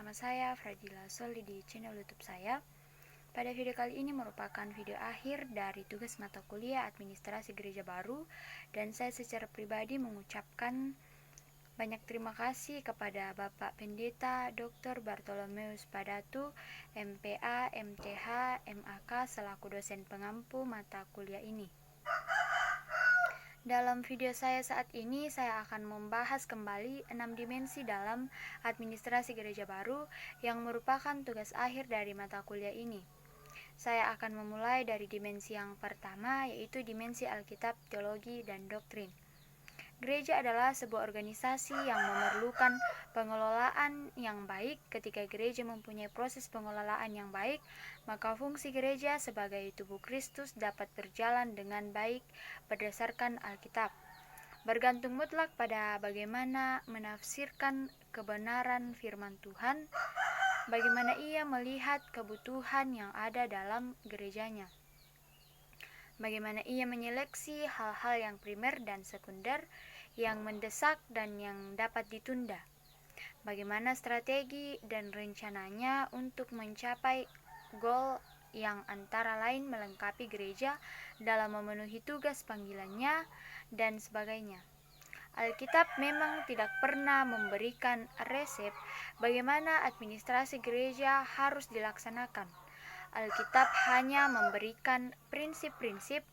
bersama saya Fradila Soli di channel YouTube saya. Pada video kali ini merupakan video akhir dari tugas mata kuliah Administrasi Gereja Baru, dan saya secara pribadi mengucapkan banyak terima kasih kepada Bapak Pendeta Dr. Bartolomeus Padatu, MPA, MTH, MAK selaku dosen pengampu mata kuliah ini. Dalam video saya saat ini, saya akan membahas kembali 6 dimensi dalam administrasi gereja baru yang merupakan tugas akhir dari mata kuliah ini. Saya akan memulai dari dimensi yang pertama, yaitu dimensi Alkitab, teologi, dan doktrin. Gereja adalah sebuah organisasi yang memerlukan pengelolaan yang baik. Ketika gereja mempunyai proses pengelolaan yang baik, maka fungsi gereja sebagai tubuh Kristus dapat berjalan dengan baik berdasarkan Alkitab. Bergantung mutlak pada bagaimana menafsirkan kebenaran firman Tuhan, bagaimana ia melihat kebutuhan yang ada dalam gerejanya, bagaimana ia menyeleksi hal-hal yang primer dan sekunder, yang mendesak dan yang dapat ditunda. Bagaimana strategi dan rencananya untuk mencapai goal yang antara lain melengkapi gereja dalam memenuhi tugas panggilannya dan sebagainya. Alkitab memang tidak pernah memberikan resep bagaimana administrasi gereja harus dilaksanakan. Alkitab hanya memberikan prinsip-prinsip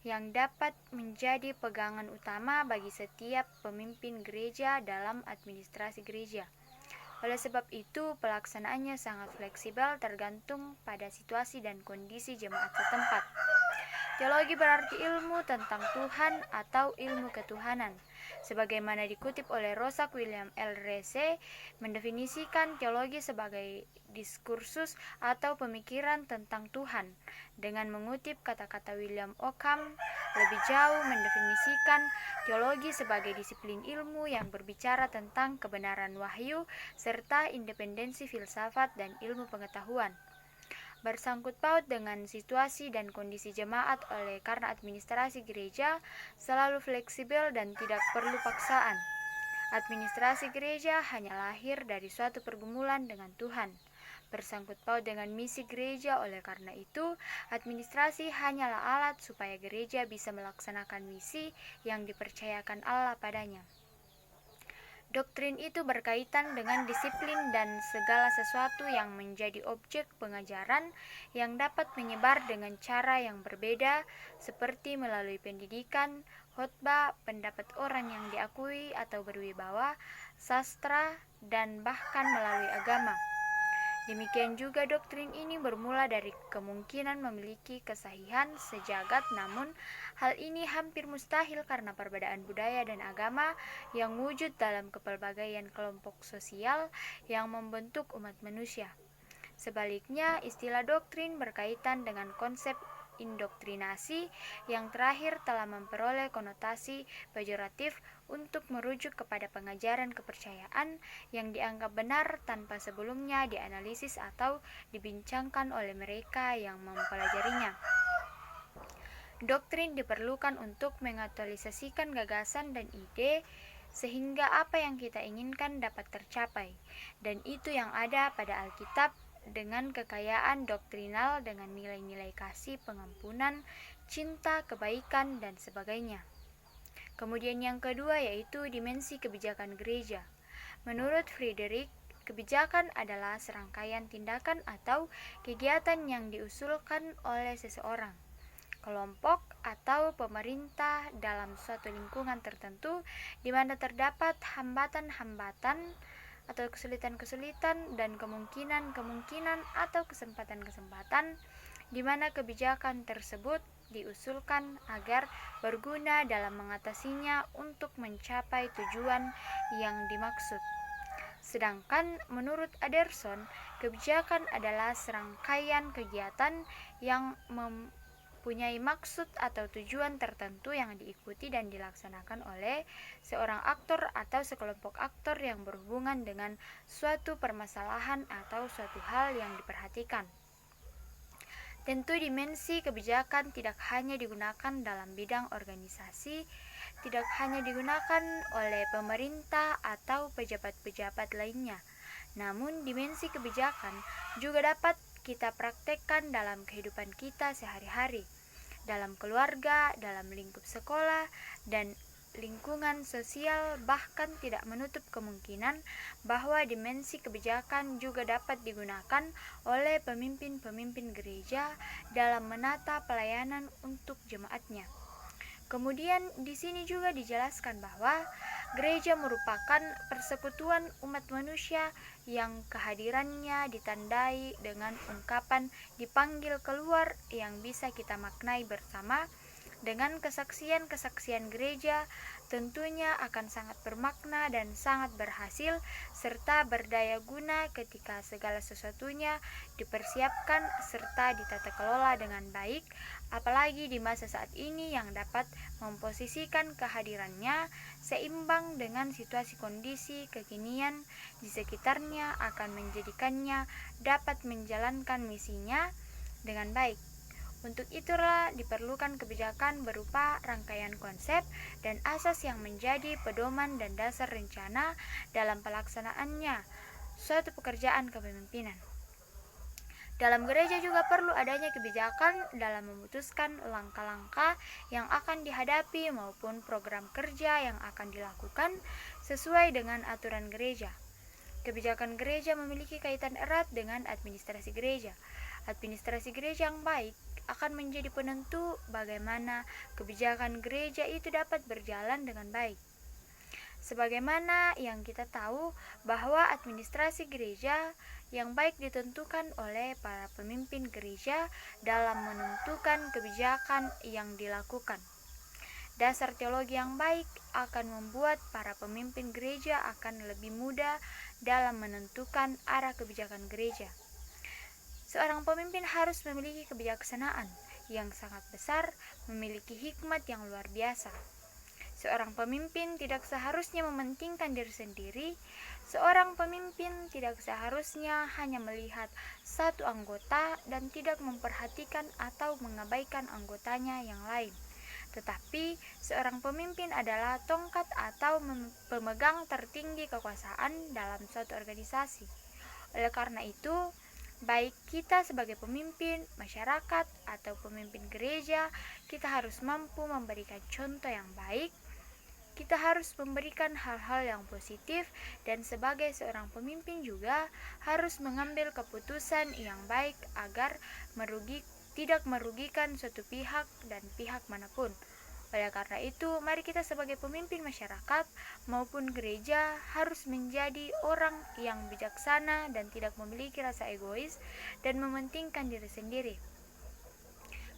yang dapat menjadi pegangan utama bagi setiap pemimpin gereja dalam administrasi gereja. Oleh sebab itu, pelaksanaannya sangat fleksibel tergantung pada situasi dan kondisi jemaat setempat. Teologi berarti ilmu tentang Tuhan atau ilmu ketuhanan. Sebagaimana dikutip oleh Rosak William L. Reese, mendefinisikan teologi sebagai diskursus atau pemikiran tentang Tuhan. Dengan mengutip kata-kata William Ockham, lebih jauh mendefinisikan teologi sebagai disiplin ilmu yang berbicara tentang kebenaran wahyu serta independensi filsafat dan ilmu pengetahuan. Bersangkut paut dengan situasi dan kondisi jemaat oleh karena administrasi gereja selalu fleksibel dan tidak perlu paksaan. Administrasi gereja hanya lahir dari suatu pergumulan dengan Tuhan. Bersangkut paut dengan misi gereja, oleh karena itu, administrasi hanyalah alat supaya gereja bisa melaksanakan misi yang dipercayakan Allah padanya. Doktrin itu berkaitan dengan disiplin dan segala sesuatu yang menjadi objek pengajaran yang dapat menyebar dengan cara yang berbeda, seperti melalui pendidikan, khotbah, pendapat orang yang diakui atau berwibawa, sastra, dan bahkan melalui agama. Demikian juga doktrin ini bermula dari kemungkinan memiliki kesahihan sejagat, namun hal ini hampir mustahil karena perbedaan budaya dan agama yang wujud dalam kepelbagaian kelompok sosial yang membentuk umat manusia. Sebaliknya, istilah doktrin berkaitan dengan konsep indoktrinasi yang terakhir telah memperoleh konotasi pejoratif untuk merujuk kepada pengajaran kepercayaan yang dianggap benar tanpa sebelumnya dianalisis atau dibincangkan oleh mereka yang mempelajarinya. Doktrin diperlukan untuk mengaktualisasikan gagasan dan ide sehingga apa yang kita inginkan dapat tercapai, dan itu yang ada pada Alkitab dengan kekayaan doktrinal dengan nilai-nilai kasih, pengampunan, cinta, kebaikan, dan sebagainya. Kemudian yang kedua yaitu dimensi kebijakan gereja. Menurut Frederick, kebijakan adalah serangkaian tindakan atau kegiatan yang diusulkan oleh seseorang, kelompok, atau pemerintah dalam suatu lingkungan tertentu di mana terdapat hambatan-hambatan atau kesulitan-kesulitan dan kemungkinan-kemungkinan atau kesempatan-kesempatan di mana kebijakan tersebut diusulkan agar berguna dalam mengatasinya untuk mencapai tujuan yang dimaksud. Sedangkan menurut Anderson, kebijakan adalah serangkaian kegiatan yang mempunyai maksud atau tujuan tertentu yang diikuti dan dilaksanakan oleh seorang aktor atau sekelompok aktor yang berhubungan dengan suatu permasalahan atau suatu hal yang diperhatikan. Tentu dimensi kebijakan tidak hanya digunakan dalam bidang organisasi, tidak hanya digunakan oleh pemerintah atau pejabat-pejabat lainnya, Namun, dimensi kebijakan juga dapat kita praktekkan dalam kehidupan kita sehari-hari, dalam keluarga, dalam lingkup sekolah, dan lingkungan sosial, bahkan tidak menutup kemungkinan bahwa dimensi kebijakan juga dapat digunakan oleh pemimpin-pemimpin gereja dalam menata pelayanan untuk jemaatnya. Kemudian di sini juga dijelaskan bahwa gereja merupakan persekutuan umat manusia yang kehadirannya ditandai dengan ungkapan dipanggil keluar yang bisa kita maknai bersama. Dengan kesaksian-kesaksian gereja tentunya akan sangat bermakna dan sangat berhasil serta berdaya guna ketika segala sesuatunya dipersiapkan serta ditata kelola dengan baik, apalagi di masa saat ini yang dapat memposisikan kehadirannya seimbang dengan situasi kondisi kekinian di sekitarnya akan menjadikannya dapat menjalankan misinya dengan baik. Untuk itulah diperlukan kebijakan berupa rangkaian konsep dan asas yang menjadi pedoman dan dasar rencana dalam pelaksanaannya suatu pekerjaan kepemimpinan. Dalam gereja juga perlu adanya kebijakan dalam memutuskan langkah-langkah yang akan dihadapi maupun program kerja yang akan dilakukan sesuai dengan aturan gereja. Kebijakan gereja memiliki kaitan erat dengan administrasi gereja. Administrasi gereja yang baik akan menjadi penentu bagaimana kebijakan gereja itu dapat berjalan dengan baik. Sebagaimana yang kita tahu bahwa administrasi gereja yang baik ditentukan oleh para pemimpin gereja dalam menentukan kebijakan yang dilakukan. Dasar teologi yang baik akan membuat para pemimpin gereja akan lebih mudah dalam menentukan arah kebijakan gereja. Seorang pemimpin harus memiliki kebijaksanaan yang sangat besar, memiliki hikmat yang luar biasa. Seorang pemimpin tidak seharusnya mementingkan diri sendiri. Seorang pemimpin tidak seharusnya hanya melihat satu anggota dan tidak memperhatikan atau mengabaikan anggotanya yang lain. Tetapi seorang pemimpin adalah tongkat atau pemegang tertinggi kekuasaan dalam suatu organisasi. Oleh karena itu, baik kita sebagai pemimpin masyarakat atau pemimpin gereja, kita harus mampu memberikan contoh yang baik. Kita harus memberikan hal-hal yang positif, dan sebagai seorang pemimpin juga harus mengambil keputusan yang baik agar tidak merugikan suatu pihak dan pihak manapun. Oleh karena itu, mari kita sebagai pemimpin masyarakat maupun gereja harus menjadi orang yang bijaksana dan tidak memiliki rasa egois dan mementingkan diri sendiri.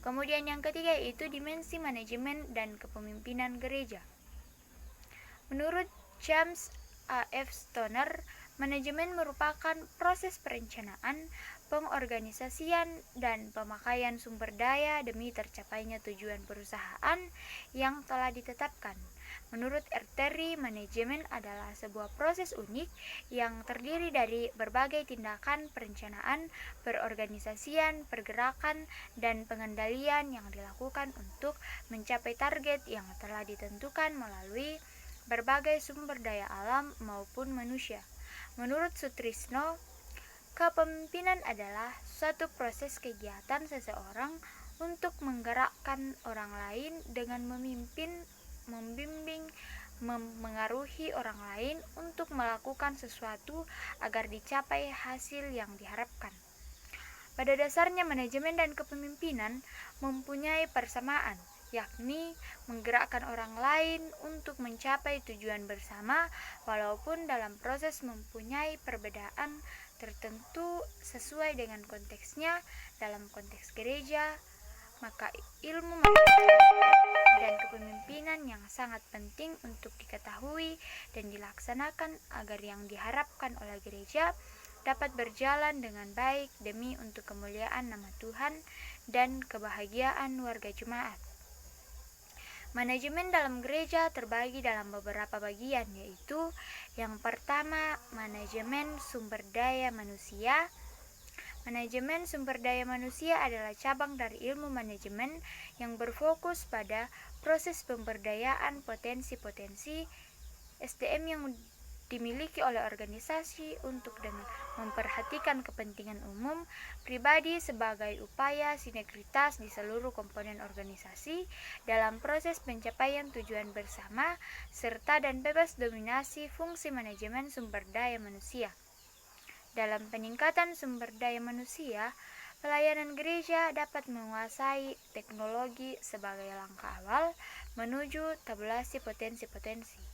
Kemudian yang ketiga yaitu dimensi manajemen dan kepemimpinan gereja. Menurut James A. F. Stoner, manajemen merupakan proses perencanaan, pengorganisasian, dan pemakaian sumber daya demi tercapainya tujuan perusahaan yang telah ditetapkan. Menurut Terry, manajemen adalah sebuah proses unik yang terdiri dari berbagai tindakan perencanaan, perorganisasian, pergerakan, dan pengendalian yang dilakukan untuk mencapai target yang telah ditentukan melalui berbagai sumber daya alam maupun manusia. Menurut Sutrisno, kepemimpinan adalah suatu proses kegiatan seseorang untuk menggerakkan orang lain dengan memimpin, membimbing, memengaruhi orang lain untuk melakukan sesuatu agar dicapai hasil yang diharapkan. Pada dasarnya manajemen dan kepemimpinan mempunyai persamaan, yakni menggerakkan orang lain untuk mencapai tujuan bersama walaupun dalam proses mempunyai perbedaan tertentu sesuai dengan konteksnya. Dalam konteks gereja, maka ilmu manajemen dan kepemimpinan yang sangat penting untuk diketahui dan dilaksanakan agar yang diharapkan oleh gereja dapat berjalan dengan baik demi untuk kemuliaan nama Tuhan dan kebahagiaan warga jemaat. Manajemen dalam gereja terbagi dalam beberapa bagian, yaitu yang pertama, manajemen sumber daya manusia. Manajemen sumber daya manusia adalah cabang dari ilmu manajemen yang berfokus pada proses pemberdayaan potensi-potensi SDM yang dimiliki oleh organisasi untuk dengan memperhatikan kepentingan umum pribadi sebagai upaya sinergitas di seluruh komponen organisasi dalam proses pencapaian tujuan bersama serta dan bebas dominasi fungsi manajemen sumber daya manusia. Dalam peningkatan sumber daya manusia, pelayanan gereja dapat menguasai teknologi sebagai langkah awal menuju tabulasi potensi-potensi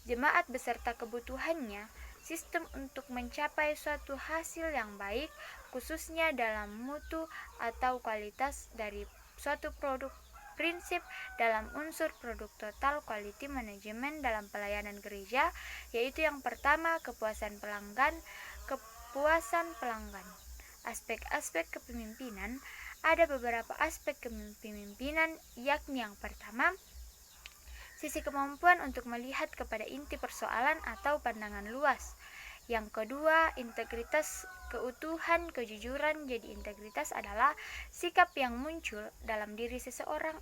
jemaat beserta kebutuhannya, sistem untuk mencapai suatu hasil yang baik, khususnya dalam mutu atau kualitas dari suatu produk. Prinsip dalam unsur produk total quality management dalam pelayanan gereja, yaitu yang pertama kepuasan pelanggan. Aspek-aspek kepemimpinan, ada beberapa aspek kepemimpinan, yakni yang pertama, sisi kemampuan untuk melihat kepada inti persoalan atau pandangan luas. Yang kedua, integritas, keutuhan, kejujuran. Jadi integritas adalah sikap yang muncul dalam diri seseorang.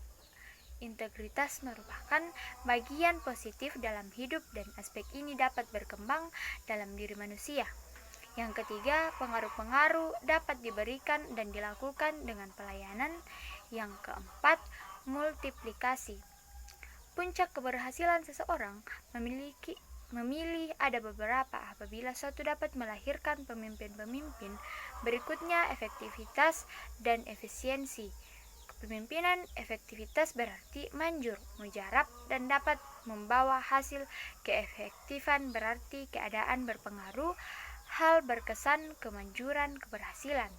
Integritas merupakan bagian positif dalam hidup dan aspek ini dapat berkembang dalam diri manusia. Yang ketiga, pengaruh-pengaruh dapat diberikan dan dilakukan dengan pelayanan. Yang keempat, multiplikasi. Puncak keberhasilan seseorang memilih ada beberapa apabila suatu dapat melahirkan pemimpin-pemimpin. Berikutnya efektivitas dan efisiensi. Kepemimpinan efektivitas berarti manjur, mujarab, dan dapat membawa hasil. Keefektifan berarti keadaan berpengaruh, hal berkesan, kemanjuran, keberhasilan.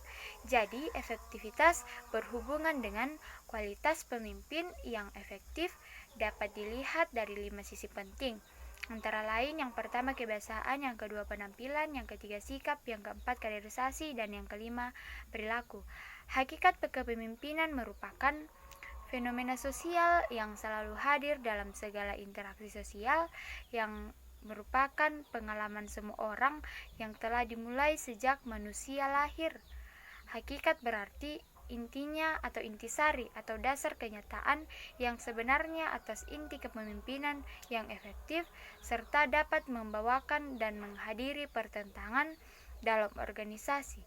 Jadi, efektivitas berhubungan dengan kualitas pemimpin yang efektif dapat dilihat dari 5 sisi penting. Antara lain, yang pertama kebiasaan, yang kedua penampilan, yang ketiga sikap, yang keempat kaderisasi, dan yang kelima perilaku. Hakikat kepemimpinan merupakan fenomena sosial yang selalu hadir dalam segala interaksi sosial, yang merupakan pengalaman semua orang yang telah dimulai sejak manusia lahir. Hakikat berarti intinya atau intisari atau dasar kenyataan yang sebenarnya atas inti kepemimpinan yang efektif serta dapat membawakan dan menghadiri pertentangan dalam organisasi.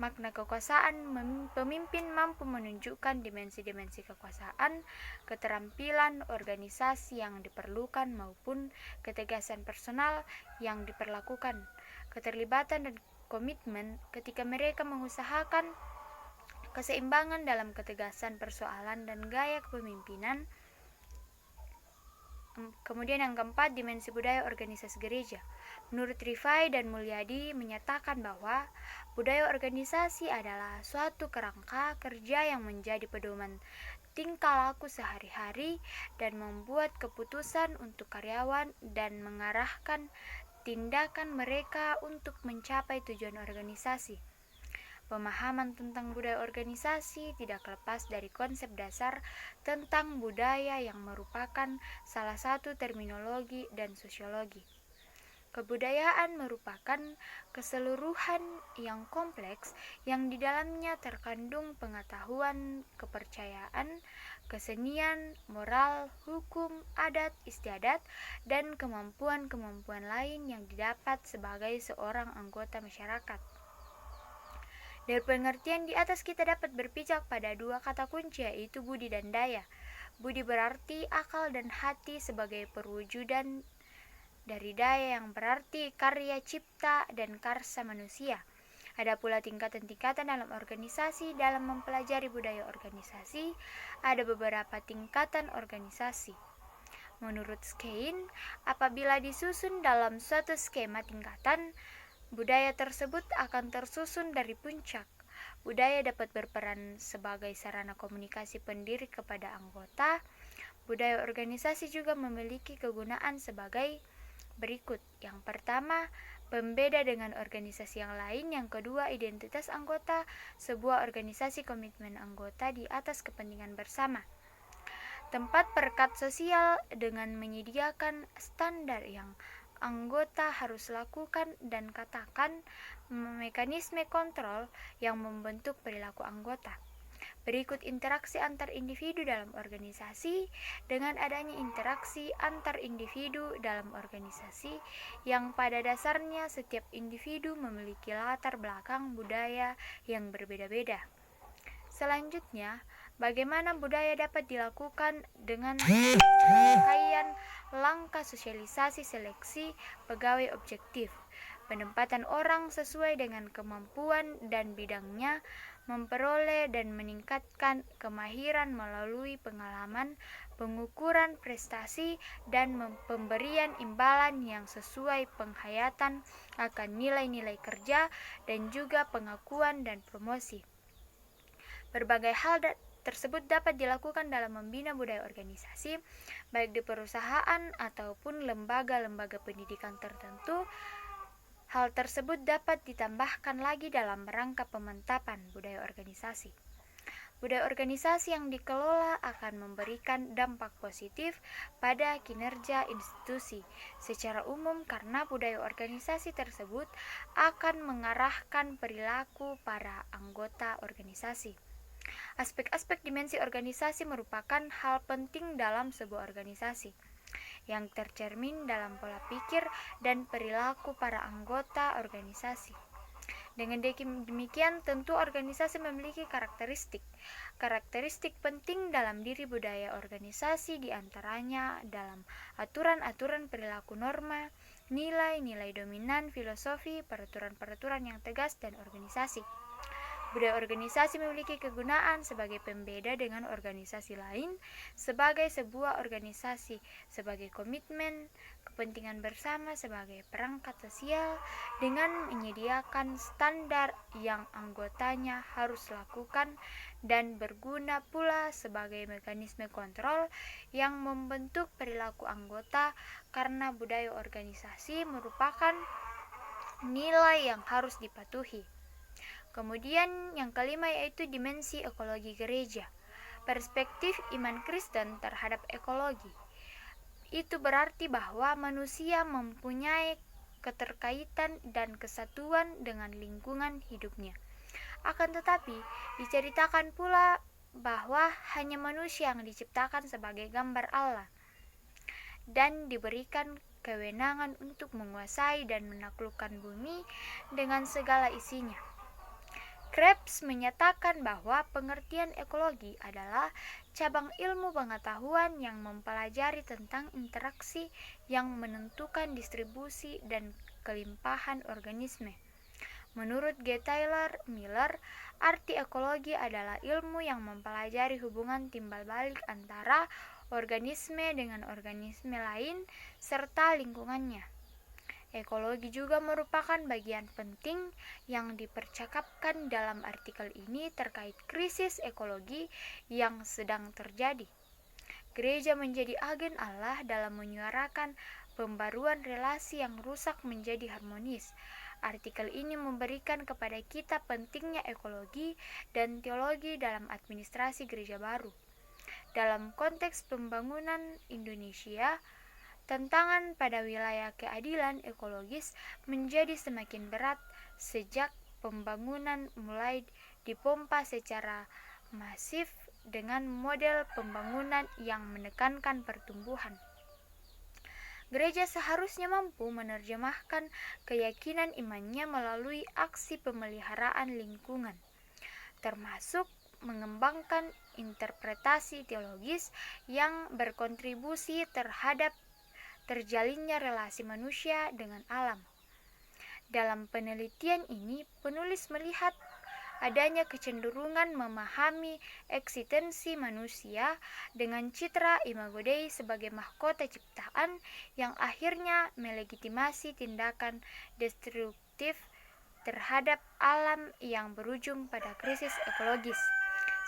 Makna kekuasaan, pemimpin mampu menunjukkan dimensi-dimensi kekuasaan, keterampilan organisasi yang diperlukan maupun ketegasan personal yang diperlakukan, keterlibatan dan komitmen ketika mereka mengusahakan keseimbangan dalam ketegasan persoalan dan gaya kepemimpinan. Kemudian yang keempat, dimensi budaya organisasi gereja. Menurut Rifai dan Mulyadi menyatakan bahwa budaya organisasi adalah suatu kerangka kerja yang menjadi pedoman tingkah laku sehari-hari dan membuat keputusan untuk karyawan dan mengarahkan tindakan mereka untuk mencapai tujuan organisasi. Pemahaman tentang budaya organisasi tidak lepas dari konsep dasar tentang budaya yang merupakan salah satu terminologi dan sosiologi. Kebudayaan merupakan keseluruhan yang kompleks yang di dalamnya terkandung pengetahuan, kepercayaan, kesenian, moral, hukum, adat, istiadat, dan kemampuan-kemampuan lain yang didapat sebagai seorang anggota masyarakat. Dari pengertian di atas kita dapat berpijak pada dua kata kunci, yaitu budi dan daya. Budi berarti akal dan hati sebagai perwujudan dari daya yang berarti karya cipta dan karsa manusia. Ada pula tingkatan-tingkatan dalam organisasi. Dalam mempelajari budaya organisasi, ada beberapa tingkatan organisasi. Menurut Skein, apabila disusun dalam suatu skema tingkatan, budaya tersebut akan tersusun dari puncak. Budaya dapat berperan sebagai sarana komunikasi pendiri kepada anggota. Budaya organisasi juga memiliki kegunaan sebagai berikut. Yang pertama, pembeda dengan organisasi yang lain. Yang kedua, identitas anggota. Sebuah organisasi komitmen anggota di atas kepentingan bersama. Tempat perekat sosial dengan menyediakan standar yang anggota harus lakukan dan katakan, mekanisme kontrol yang membentuk perilaku anggota. Berikut interaksi antar individu dalam organisasi. Dengan adanya interaksi antar individu dalam organisasi, yang pada dasarnya setiap individu memiliki latar belakang budaya yang berbeda-beda. Selanjutnya, bagaimana budaya dapat dilakukan dengan rangkaian langkah sosialisasi seleksi pegawai objektif, penempatan orang sesuai dengan kemampuan dan bidangnya, memperoleh dan meningkatkan kemahiran melalui pengalaman, pengukuran prestasi, dan pemberian imbalan yang sesuai penghayatan akan nilai-nilai kerja dan juga pengakuan dan promosi. Berbagai hal tersebut dapat dilakukan dalam membina budaya organisasi, baik di perusahaan ataupun lembaga-lembaga pendidikan tertentu. Hal tersebut dapat ditambahkan lagi dalam rangka pemantapan budaya organisasi. Budaya organisasi yang dikelola akan memberikan dampak positif pada kinerja institusi secara umum karena budaya organisasi tersebut akan mengarahkan perilaku para anggota organisasi. Aspek-aspek dimensi organisasi merupakan hal penting dalam sebuah organisasi yang tercermin dalam pola pikir dan perilaku para anggota organisasi. Dengan demikian, tentu organisasi memiliki karakteristik penting dalam diri budaya organisasi, diantaranya dalam aturan-aturan perilaku norma, nilai-nilai dominan, filosofi, peraturan-peraturan yang tegas, dan organisasi. Budaya organisasi memiliki kegunaan sebagai pembeda dengan organisasi lain, sebagai sebuah organisasi, sebagai komitmen, kepentingan bersama sebagai perangkat sosial, dengan menyediakan standar yang anggotanya harus lakukan, dan berguna pula sebagai mekanisme kontrol yang membentuk perilaku anggota, karena budaya organisasi merupakan nilai yang harus dipatuhi. Kemudian yang kelima yaitu dimensi ekologi gereja. Perspektif iman Kristen terhadap ekologi. Itu berarti bahwa manusia mempunyai keterkaitan dan kesatuan dengan lingkungan hidupnya. Akan tetapi, diceritakan pula bahwa hanya manusia yang diciptakan sebagai gambar Allah dan diberikan kewenangan untuk menguasai dan menaklukkan bumi dengan segala isinya. Krebs menyatakan bahwa pengertian ekologi adalah cabang ilmu pengetahuan yang mempelajari tentang interaksi yang menentukan distribusi dan kelimpahan organisme. Menurut G. Taylor Miller, arti ekologi adalah ilmu yang mempelajari hubungan timbal balik antara organisme dengan organisme lain serta lingkungannya. Ekologi juga merupakan bagian penting yang dipercakapkan dalam artikel ini terkait krisis ekologi yang sedang terjadi. Gereja menjadi agen Allah dalam menyuarakan pembaruan relasi yang rusak menjadi harmonis. Artikel ini memberikan kepada kita pentingnya ekologi dan teologi dalam administrasi gereja baru. Dalam konteks pembangunan Indonesia, tantangan pada wilayah keadilan ekologis menjadi semakin berat sejak pembangunan mulai dipompa secara masif dengan model pembangunan yang menekankan pertumbuhan. Gereja seharusnya mampu menerjemahkan keyakinan imannya melalui aksi pemeliharaan lingkungan, termasuk mengembangkan interpretasi teologis yang berkontribusi terhadap terjalinnya relasi manusia dengan alam. Dalam penelitian ini, penulis melihat adanya kecenderungan memahami eksistensi manusia dengan citra imago Dei sebagai mahkota ciptaan yang akhirnya melegitimasi tindakan destruktif terhadap alam yang berujung pada krisis ekologis.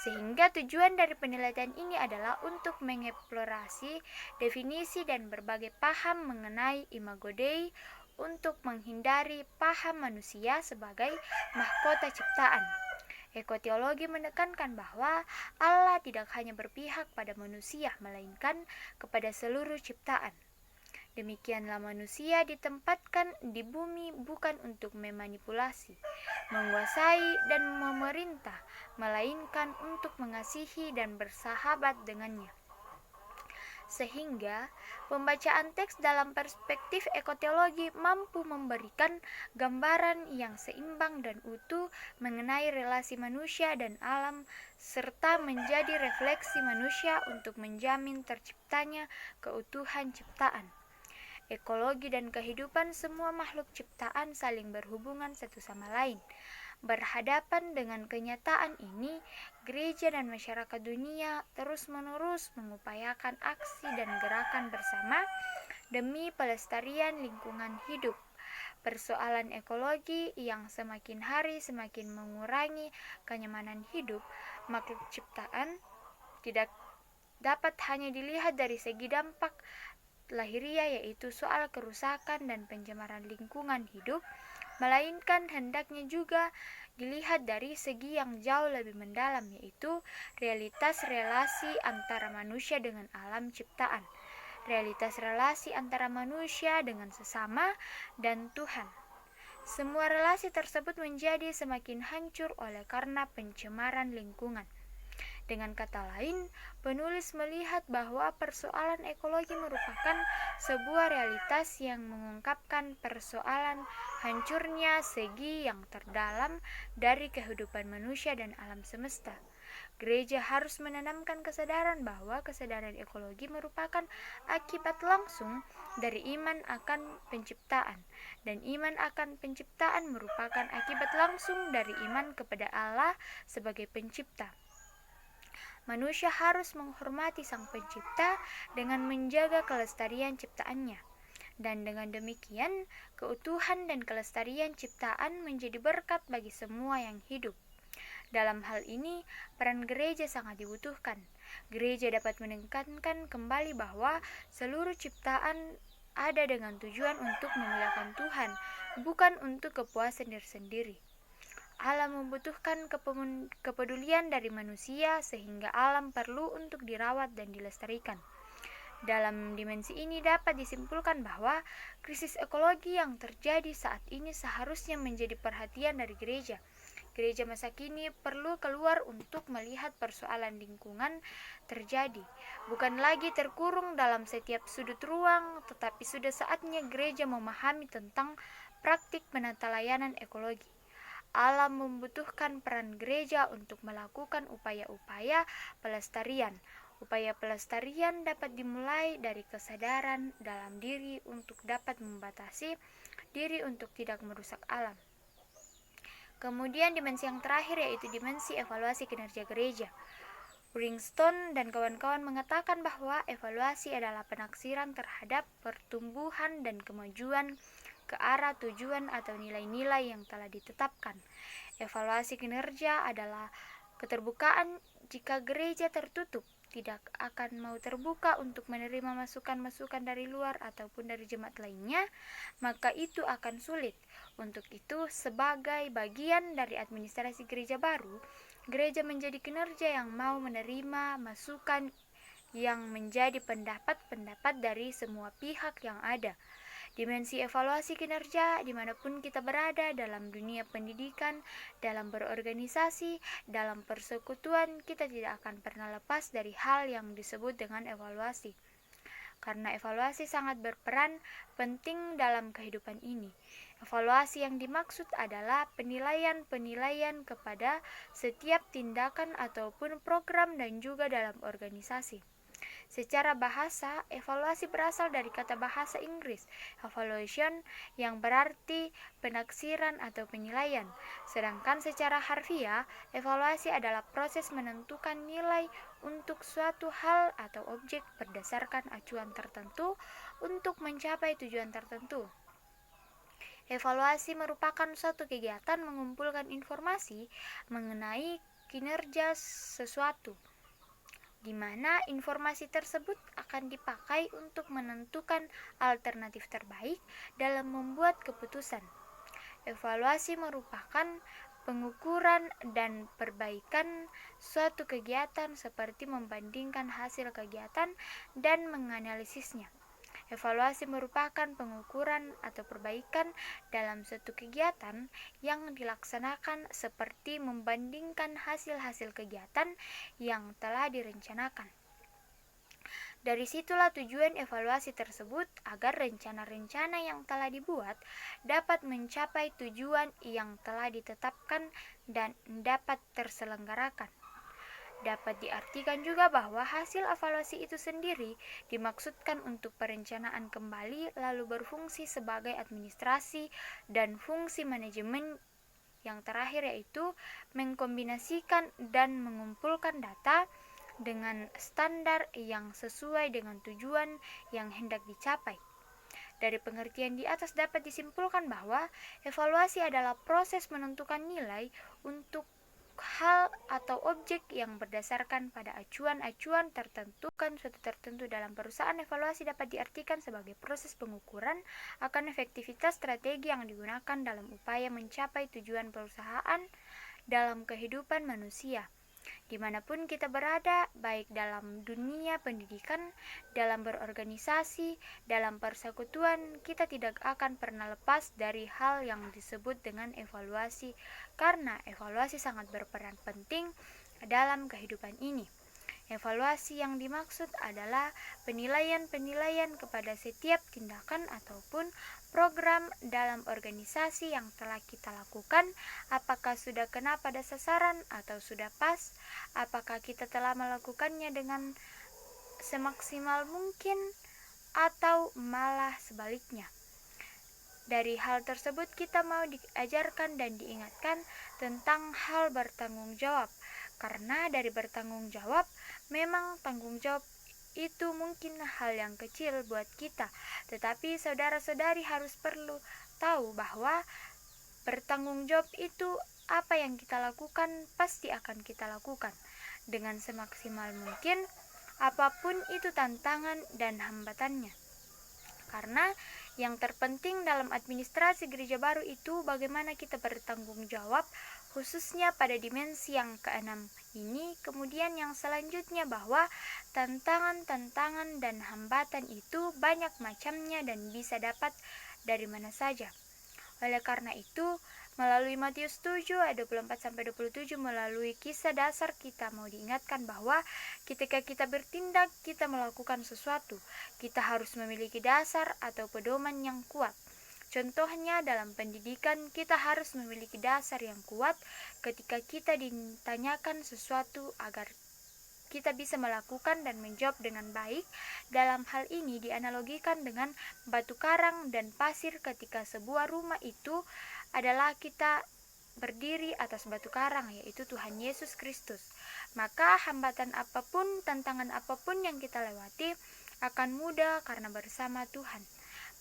Sehingga tujuan dari penelitian ini adalah untuk mengeksplorasi definisi dan berbagai paham mengenai imago Dei untuk menghindari paham manusia sebagai mahkota ciptaan. Ekoteologi menekankan bahwa Allah tidak hanya berpihak pada manusia, melainkan kepada seluruh ciptaan. Demikianlah manusia ditempatkan di bumi bukan untuk memanipulasi, menguasai, dan memerintah, melainkan untuk mengasihi dan bersahabat dengannya. Sehingga pembacaan teks dalam perspektif ekoteologi mampu memberikan gambaran yang seimbang dan utuh mengenai relasi manusia dan alam, serta menjadi refleksi manusia untuk menjamin terciptanya keutuhan ciptaan. Ekologi dan kehidupan semua makhluk ciptaan saling berhubungan satu sama lain. Berhadapan dengan kenyataan ini, gereja dan masyarakat dunia terus-menerus mengupayakan aksi dan gerakan bersama demi pelestarian lingkungan hidup. Persoalan ekologi yang semakin hari semakin mengurangi kenyamanan hidup makhluk ciptaan tidak dapat hanya dilihat dari segi dampak lahiriah, yaitu soal kerusakan dan pencemaran lingkungan hidup, melainkan hendaknya juga dilihat dari segi yang jauh lebih mendalam, yaitu realitas relasi antara manusia dengan alam ciptaan, realitas relasi antara manusia dengan sesama dan Tuhan. Semua relasi tersebut menjadi semakin hancur oleh karena pencemaran lingkungan. Dengan kata lain, penulis melihat bahwa persoalan ekologi merupakan sebuah realitas yang mengungkapkan persoalan hancurnya segi yang terdalam dari kehidupan manusia dan alam semesta. Gereja harus menanamkan kesadaran bahwa kesadaran ekologi merupakan akibat langsung dari iman akan penciptaan, dan iman akan penciptaan merupakan akibat langsung dari iman kepada Allah sebagai pencipta. Manusia harus menghormati Sang Pencipta dengan menjaga kelestarian ciptaannya. Dan dengan demikian, keutuhan dan kelestarian ciptaan menjadi berkat bagi semua yang hidup. Dalam hal ini, peran gereja sangat dibutuhkan. Gereja dapat menekankan kembali bahwa seluruh ciptaan ada dengan tujuan untuk memuliakan Tuhan, bukan untuk kepuasan diri sendiri. Alam membutuhkan kepedulian dari manusia sehingga alam perlu untuk dirawat dan dilestarikan. Dalam dimensi ini dapat disimpulkan bahwa krisis ekologi yang terjadi saat ini seharusnya menjadi perhatian dari gereja. Gereja masa kini perlu keluar untuk melihat persoalan lingkungan terjadi, bukan lagi terkurung dalam setiap sudut ruang, tetapi sudah saatnya gereja memahami tentang praktik penata layanan ekologi. Alam membutuhkan peran gereja untuk melakukan upaya-upaya pelestarian. Upaya pelestarian dapat dimulai dari kesadaran dalam diri untuk dapat membatasi diri untuk tidak merusak alam. Kemudian dimensi yang terakhir yaitu dimensi evaluasi kinerja gereja. Brinkstone dan kawan-kawan mengatakan bahwa evaluasi adalah penaksiran terhadap pertumbuhan dan kemajuan ke arah tujuan atau nilai-nilai yang telah ditetapkan. Evaluasi kinerja adalah keterbukaan. Jika gereja tertutup, tidak akan mau terbuka untuk menerima masukan-masukan dari luar ataupun dari jemaat lainnya, maka itu akan sulit. Untuk itu, sebagai bagian dari administrasi gereja baru, gereja menjadi kinerja yang mau menerima masukan yang menjadi pendapat-pendapat dari semua pihak yang ada. Dimensi evaluasi kinerja dimanapun kita berada dalam dunia pendidikan, dalam berorganisasi, dalam persekutuan, kita tidak akan pernah lepas dari hal yang disebut dengan evaluasi. Karena evaluasi sangat berperan penting dalam kehidupan ini. Evaluasi yang dimaksud adalah penilaian-penilaian kepada setiap tindakan ataupun program dan juga dalam organisasi. Secara bahasa, evaluasi berasal dari kata bahasa Inggris evaluation yang berarti penaksiran atau penilaian. Sedangkan secara harfiah, evaluasi adalah proses menentukan nilai untuk suatu hal atau objek berdasarkan acuan tertentu untuk mencapai tujuan tertentu. Evaluasi merupakan suatu kegiatan mengumpulkan informasi mengenai kinerja sesuatu, di mana informasi tersebut akan dipakai untuk menentukan alternatif terbaik dalam membuat keputusan. Evaluasi merupakan pengukuran dan perbaikan suatu kegiatan seperti membandingkan hasil kegiatan dan menganalisisnya. Evaluasi merupakan pengukuran atau perbaikan dalam suatu kegiatan yang dilaksanakan seperti membandingkan hasil-hasil kegiatan yang telah direncanakan. Dari situlah tujuan evaluasi tersebut agar rencana-rencana yang telah dibuat dapat mencapai tujuan yang telah ditetapkan dan dapat terselenggarakan. Dapat diartikan juga bahwa hasil evaluasi itu sendiri dimaksudkan untuk perencanaan kembali lalu berfungsi sebagai administrasi dan fungsi manajemen yang terakhir yaitu mengkombinasikan dan mengumpulkan data dengan standar yang sesuai dengan tujuan yang hendak dicapai. Dari pengertian di atas dapat disimpulkan bahwa evaluasi adalah proses menentukan nilai untuk hal atau objek yang berdasarkan pada acuan-acuan tertentu. Suatu tertentu dalam perusahaan, evaluasi dapat diartikan sebagai proses pengukuran akan efektivitas strategi yang digunakan dalam upaya mencapai tujuan perusahaan dalam kehidupan manusia. Dimanapun kita berada, baik dalam dunia pendidikan, dalam berorganisasi, dalam persekutuan, kita tidak akan pernah lepas dari hal yang disebut dengan evaluasi, karena evaluasi sangat berperan penting dalam kehidupan ini. Evaluasi yang dimaksud adalah penilaian-penilaian kepada setiap tindakan ataupun program dalam organisasi yang telah kita lakukan, apakah sudah kena pada sasaran atau sudah pas, apakah kita telah melakukannya dengan semaksimal mungkin atau malah sebaliknya. Dari hal tersebut kita mau diajarkan dan diingatkan tentang hal bertanggung jawab, karena dari bertanggung jawab memang tanggung jawab itu mungkin hal yang kecil buat kita, tetapi saudara-saudari harus perlu tahu bahwa bertanggung jawab itu apa yang kita lakukan pasti akan kita lakukan dengan semaksimal mungkin, apapun itu tantangan dan hambatannya. Karena yang terpenting dalam administrasi gereja baru itu bagaimana kita bertanggung jawab, khususnya pada dimensi yang keenam ini. Kemudian yang selanjutnya bahwa tantangan-tantangan dan hambatan itu banyak macamnya dan bisa dapat dari mana saja. Oleh karena itu, melalui Matius 7 ayat 24-27 melalui kisah dasar kita mau diingatkan bahwa ketika kita bertindak, kita melakukan sesuatu, kita harus memiliki dasar atau pedoman yang kuat. Contohnya dalam pendidikan, kita harus memiliki dasar yang kuat ketika kita ditanyakan sesuatu agar kita bisa melakukan dan menjawab dengan baik. Dalam hal ini dianalogikan dengan batu karang dan pasir ketika sebuah rumah itu adalah kita berdiri atas batu karang, yaitu Tuhan Yesus Kristus. Maka hambatan apapun, tantangan apapun yang kita lewati akan mudah karena bersama Tuhan,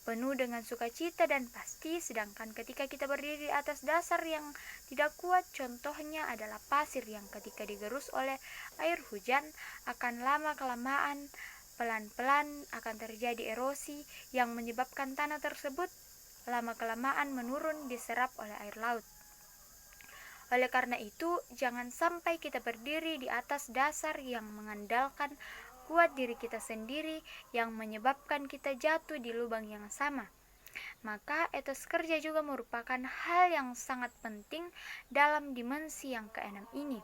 penuh dengan sukacita dan pasti. Sedangkan ketika kita berdiri atas dasar yang tidak kuat, contohnya adalah pasir yang ketika digerus oleh air hujan, akan lama-kelamaan, pelan-pelan akan terjadi erosi yang menyebabkan tanah tersebut lama-kelamaan menurun diserap oleh air laut. Oleh karena itu, jangan sampai kita berdiri di atas dasar yang mengandalkan kuat diri kita sendiri yang menyebabkan kita jatuh di lubang yang sama. Maka etos kerja juga merupakan hal yang sangat penting dalam dimensi yang keenam ini.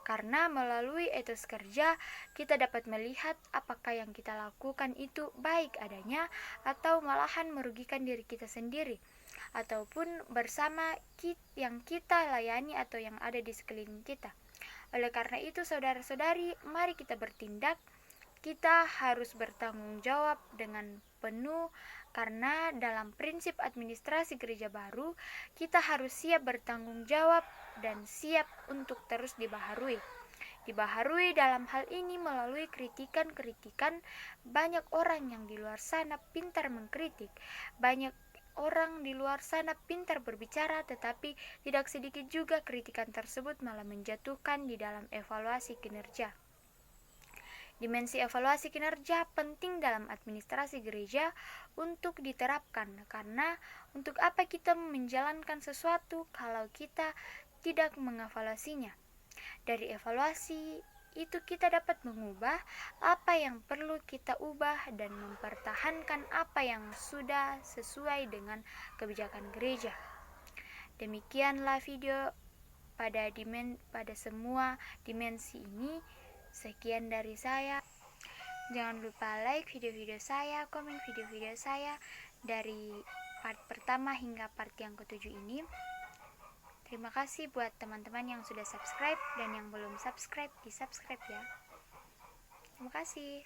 Karena melalui etos kerja kita dapat melihat apakah yang kita lakukan itu baik adanya atau malahan merugikan diri kita sendiri ataupun bersama yang kita layani atau yang ada di sekeliling kita. Oleh karena itu saudara-saudari, mari kita bertindak. Kita harus bertanggung jawab dengan penuh, karena dalam prinsip administrasi gereja baru, kita harus siap bertanggung jawab dan siap untuk terus dibaharui. Dibaharui dalam hal ini melalui kritikan-kritikan. Banyak orang yang di luar sana pintar mengkritik, banyak orang di luar sana pintar berbicara, tetapi tidak sedikit juga kritikan tersebut malah menjatuhkan di dalam evaluasi kinerja. Dimensi evaluasi kinerja penting dalam administrasi gereja untuk diterapkan, karena untuk apa kita menjalankan sesuatu kalau kita tidak mengevaluasinya. Dari evaluasi itu kita dapat mengubah apa yang perlu kita ubah dan mempertahankan apa yang sudah sesuai dengan kebijakan gereja. Demikianlah video pada semua dimensi ini. Sekian dari saya. Jangan lupa like video-video saya, komen video-video saya dari part pertama hingga part yang ketujuh ini. Terima kasih buat teman-teman yang sudah subscribe dan yang belum subscribe, di subscribe ya. Terima kasih.